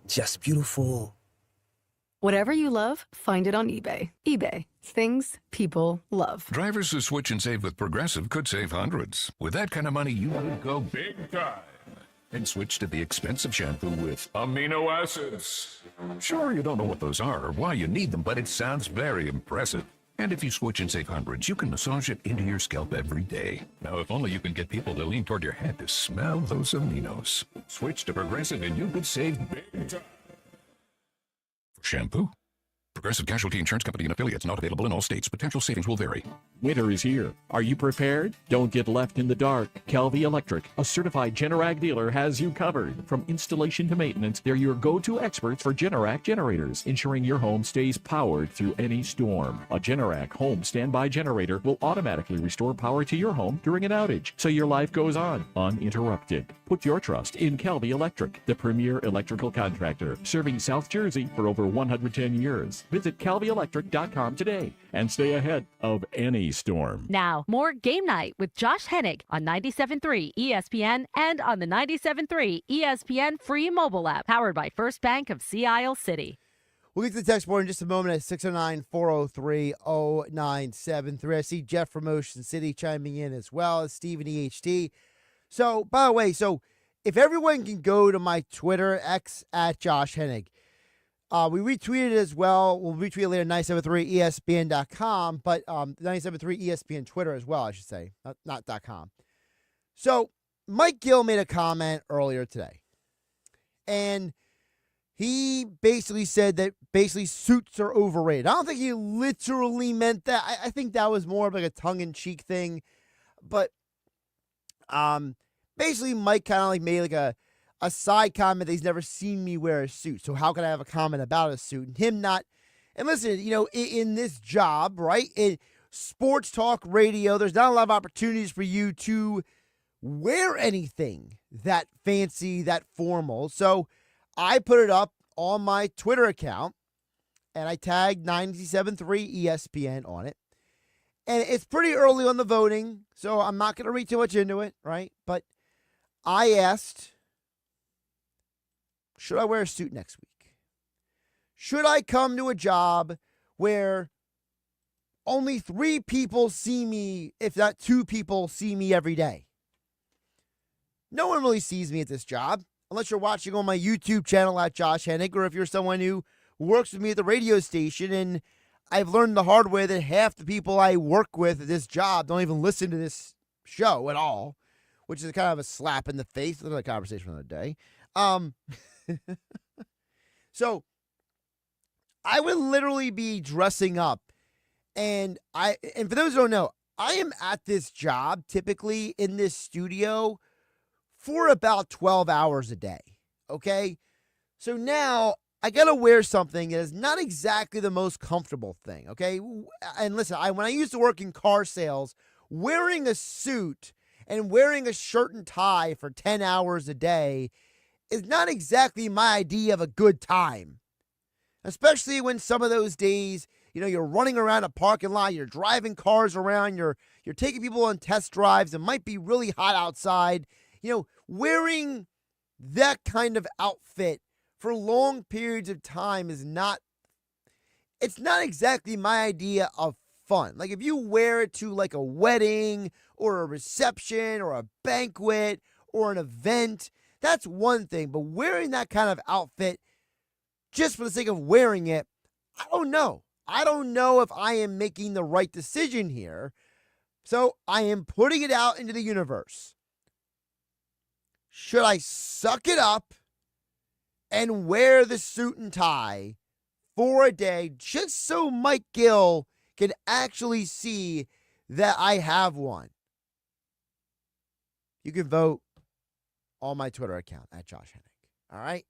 Just beautiful. Whatever you love, find it on eBay. eBay. Things people love. Drivers who switch and save with Progressive could save hundreds. With that kind of money, you would go big time and switch to the expensive shampoo with amino acids. Sure, you don't know what those are or why you need them, but it sounds very impressive. And if you switch and save hundreds, you can massage it into your scalp every day. Now, if only you can get people to lean toward your head to smell those aminos. Switch to Progressive and you could save big time. For shampoo, Progressive Casualty Insurance Company and affiliates, not available in all states. Potential savings will vary. Winter is here. Are you prepared? Don't get left in the dark. Kelvy Electric, a certified Generac dealer, has you covered. From installation to maintenance, they're your go-to experts for Generac generators, ensuring your home stays powered through any storm. A Generac home standby generator will automatically restore power to your home during an outage, so your life goes on uninterrupted. Put your trust in Kelvy Electric, the premier electrical contractor, serving South Jersey for over 110 years. Visit KelvyElectric.com today and stay ahead of any storm. Now, more Game Night with Josh Hennig on 97.3 ESPN and on the 97.3 ESPN free mobile app, powered by First Bank of Sea Isle City. We'll get to the text board in just a moment at 609-403-0973. I see Jeff from Ocean City chiming in as well as Stephen EHT. So, by the way, if everyone can go to my Twitter, X at Josh Hennig. We retweeted it as well. We'll retweet it later, 973ESPN.com, but 973 ESPN Twitter as well, I should say, not .com. So Mike Gill made a comment earlier today, and he basically said that suits are overrated. I don't think he literally meant that. I think that was more of like a tongue-in-cheek thing, but basically Mike kind of like made like a side comment that he's never seen me wear a suit. So how can I have a comment about a suit? And him not. And listen, in this job, right, in sports talk radio, there's not a lot of opportunities for you to wear anything that fancy, that formal. So I put it up on my Twitter account, and I tagged 97.3 ESPN on it. And it's pretty early on the voting, so I'm not going to read too much into it, right? But I asked, should I wear a suit next week? Should I come to a job where only 3 people see me, if not 2 people see me every day? No one really sees me at this job, unless you're watching on my YouTube channel at Josh Hennig, or if you're someone who works with me at the radio station. And I've learned the hard way that half the people I work with at this job don't even listen to this show at all, which is kind of a slap in the face. Another conversation for another day. So I would literally be dressing up, and for those who don't know, I am at this job typically in this studio for about 12 hours a day. Okay. So now I got to wear something that is not exactly the most comfortable thing. Okay. And listen, when I used to work in car sales, wearing a suit and wearing a shirt and tie for 10 hours a day is not exactly my idea of a good time. especially when some of those days, you're running around a parking lot, you're driving cars around, you're taking people on test drives. It might be really hot outside. Wearing that kind of outfit for long periods of time it's not exactly my idea of fun. Like, if you wear it to like a wedding or a reception or a banquet or an event, that's one thing. But wearing that kind of outfit just for the sake of wearing it, I don't know. I don't know if I am making the right decision here. So I am putting it out into the universe. Should I suck it up and wear the suit and tie for a day just so Mike Gill can actually see that I have one? You can vote on my Twitter account at Josh Hennig. All right?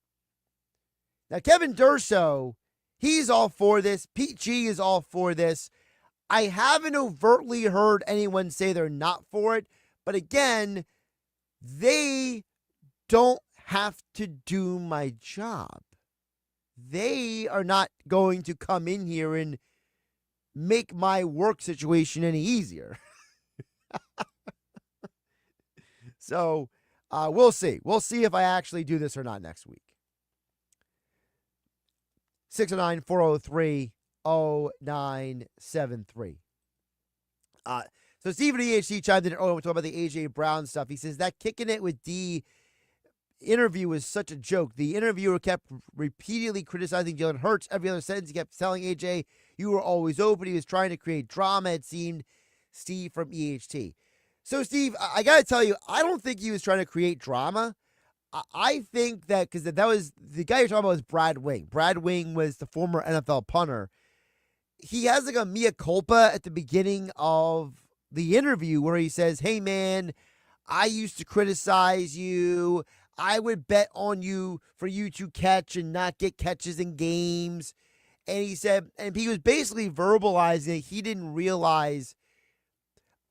Now, Kevin Durso, he's all for this. Pete G is all for this. I haven't overtly heard anyone say they're not for it. But again, they don't have to do my job. They are not going to come in here and make my work situation any easier. So we'll see. We'll see if I actually do this or not next week. 609-403-0973. So Stephen EHC chimed in earlier. We're talking about the A.J. Brown stuff. He says that kicking it with D interview was such a joke. The interviewer kept repeatedly criticizing Jalen Hurts. Every other sentence he kept telling AJ, you were always open. He was trying to create drama, it seemed. Steve from EHT. So, Steve, I got to tell you, I don't think he was trying to create drama. I think that because that was the guy you're talking about was Brad Wing. Brad Wing was the former NFL punter. He has like a mea culpa at the beginning of the interview where he says, hey, man, I used to criticize you. I would bet on you for you to catch and not get catches in games. And he said, and he was basically verbalizing that he didn't realize.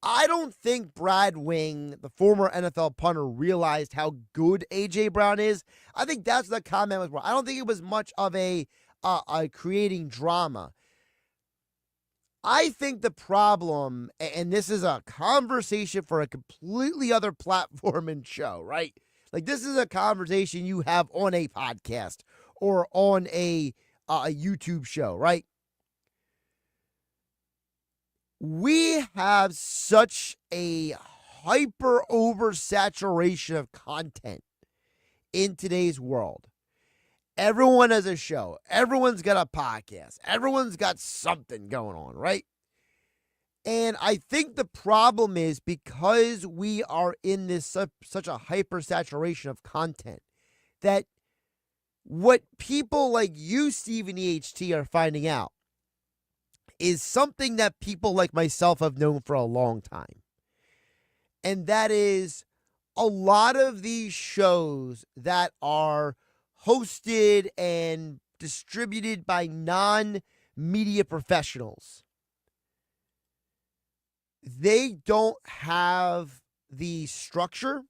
I don't think Brad Wing, the former NFL punter, realized how good A.J. Brown is. I think that's what the comment was. I don't think it was much of a creating drama. I think the problem, and this is a conversation for a completely other platform and show, right? Like, this is a conversation you have on a podcast or on a YouTube show, right? We have such a hyper oversaturation of content in today's world. Everyone has a show. Everyone's got a podcast. Everyone's got something going on, right? And I think the problem is because we are in this such a hypersaturation of content that what people like you, Stephen EHT, are finding out is something that people like myself have known for a long time. And that is a lot of these shows that are hosted and distributed by non-media professionals, they don't have the structure,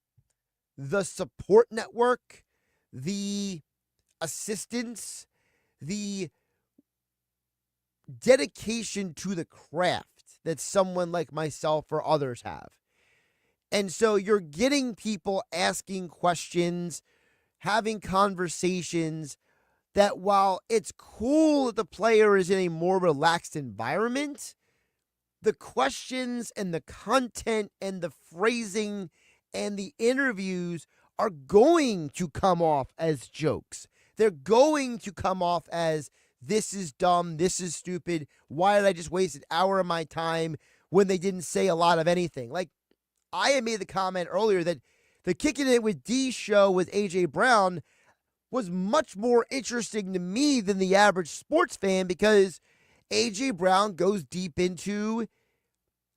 the support network, the assistance, the dedication to the craft that someone like myself or others have. And so you're getting people asking questions, having conversations that while it's cool that the player is in a more relaxed environment, the questions and the content and the phrasing and the interviews are going to come off as jokes. They're going to come off as, this is dumb, this is stupid, why did I just waste an hour of my time when they didn't say a lot of anything? Like, I had made the comment earlier that the Kicking It With D show with A.J. Brown was much more interesting to me than the average sports fan because A.J. Brown goes deep into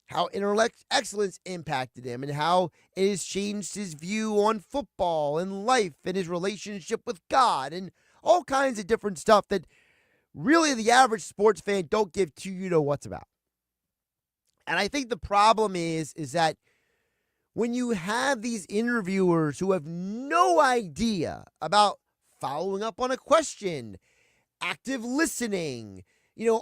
how intellect excellence impacted him and how it has changed his view on football and life and his relationship with God and all kinds of different stuff that really the average sports fan don't give two you-know-whats about. And I think the problem is that when you have these interviewers who have no idea about following up on a question, active listening,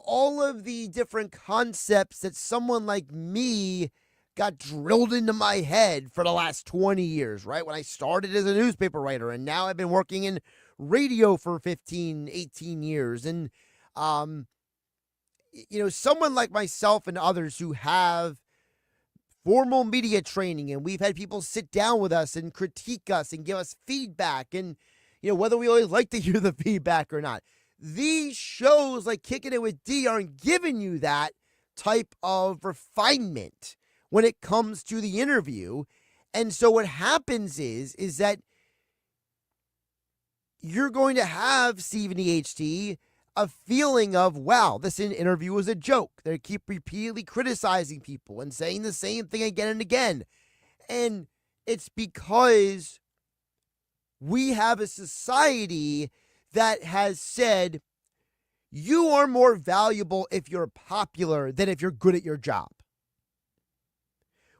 all of the different concepts that someone like me got drilled into my head for the last 20 years, right? When I started as a newspaper writer, and now I've been working in radio for 15, 18 years. And, someone like myself and others who have formal media training, and we've had people sit down with us and critique us and give us feedback, and, whether we always like to hear the feedback or not. These shows like Kicking It with D aren't giving you that type of refinement when it comes to the interview. And so what happens is that you're going to have, Stephen EHT, a feeling of, wow, this interview was a joke. They keep repeatedly criticizing people and saying the same thing again and again. And it's because we have a society that has said you are more valuable if you're popular than if you're good at your job.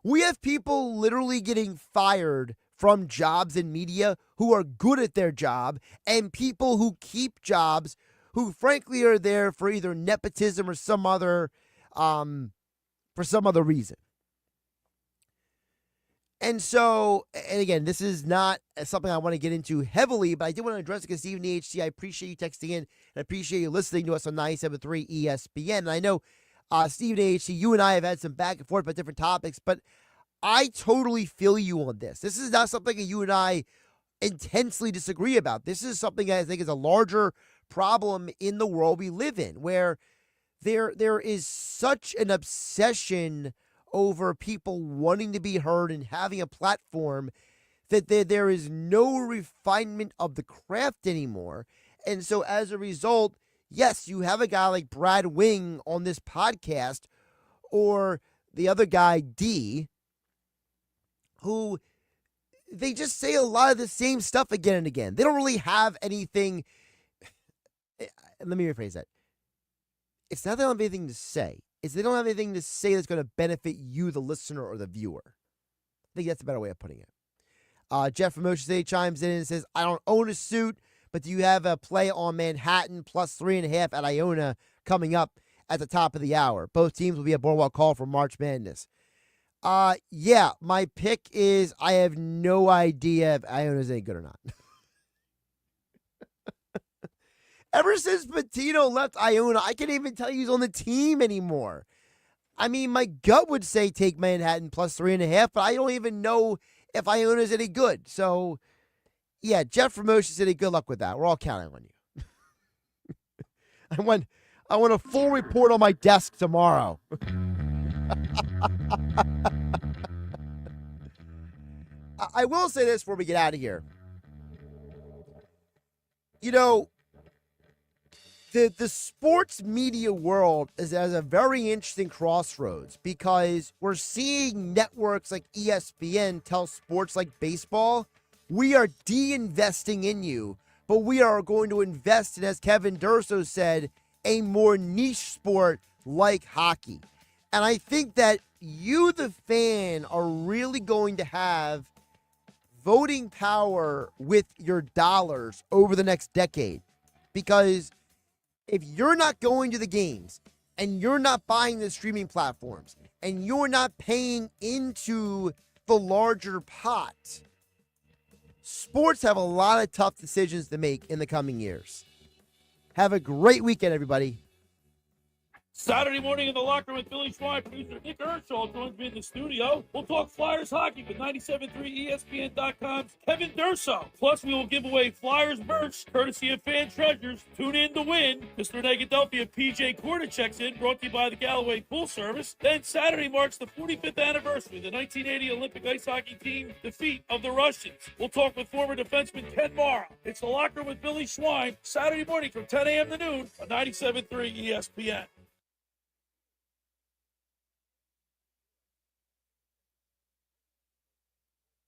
We have people literally getting fired from jobs in media who are good at their job, and people who keep jobs who frankly are there for either nepotism or some other reason. And so, and again, this is not something I want to get into heavily, but I did want to address it because Stephen EHT, I appreciate you texting in and I appreciate you listening to us on 97.3 ESPN. And I know, Stephen EHT, you and I have had some back and forth about different topics, but I totally feel you on this. This is not something that you and I intensely disagree about. This is something I think is a larger problem in the world we live in, where there is such an obsession over people wanting to be heard and having a platform that there is no refinement of the craft anymore. And so as a result, yes, you have a guy like Brad Wing on this podcast, or the other guy, D, who they just say a lot of the same stuff again and again. They don't really have anything. Let me rephrase that. It's not that they don't have anything to say. It's they don't have anything to say that's going to benefit you, the listener, or the viewer. I think that's a better way of putting it. Jeff from Ocean City chimes in and says, I don't own a suit, but do you have a play on Manhattan plus 3.5 at Iona coming up at the top of the hour? Both teams will be a boardwalk call for March Madness. Yeah, my pick is I have no idea if Iona's any good or not. Ever since Patino left Iona, I can't even tell you he's on the team anymore. I mean, my gut would say take Manhattan plus 3.5, but I don't even know if Iona's any good. So, yeah, Jeff from Ocean City, good luck with that. We're all counting on you. I want a full report on my desk tomorrow. I will say this before we get out of here. The sports media world is at a very interesting crossroads because we're seeing networks like ESPN tell sports like baseball, we are de-investing in you, but we are going to invest in, as Kevin Durso said, a more niche sport like hockey. And I think that you, the fan, are really going to have voting power with your dollars over the next decade. Because if you're not going to the games and you're not buying the streaming platforms and you're not paying into the larger pot, sports have a lot of tough decisions to make in the coming years. Have a great weekend, everybody. Saturday morning in the locker room with Billy Schwein, producer Nick Earnshaw joins me in the studio. We'll talk Flyers hockey with 97.3 ESPN.com's Kevin Durso. Plus, we will give away Flyers merch, courtesy of Fan Treasures. Tune in to win. Mr. Negadelphia PJ Corda checks in, brought to you by the Galloway Pool Service. Then Saturday marks the 45th anniversary of the 1980 Olympic ice hockey team defeat of the Russians. We'll talk with former defenseman Ken Morrow. It's the locker room with Billy Schwein, Saturday morning from 10 a.m. to noon on 97.3 ESPN.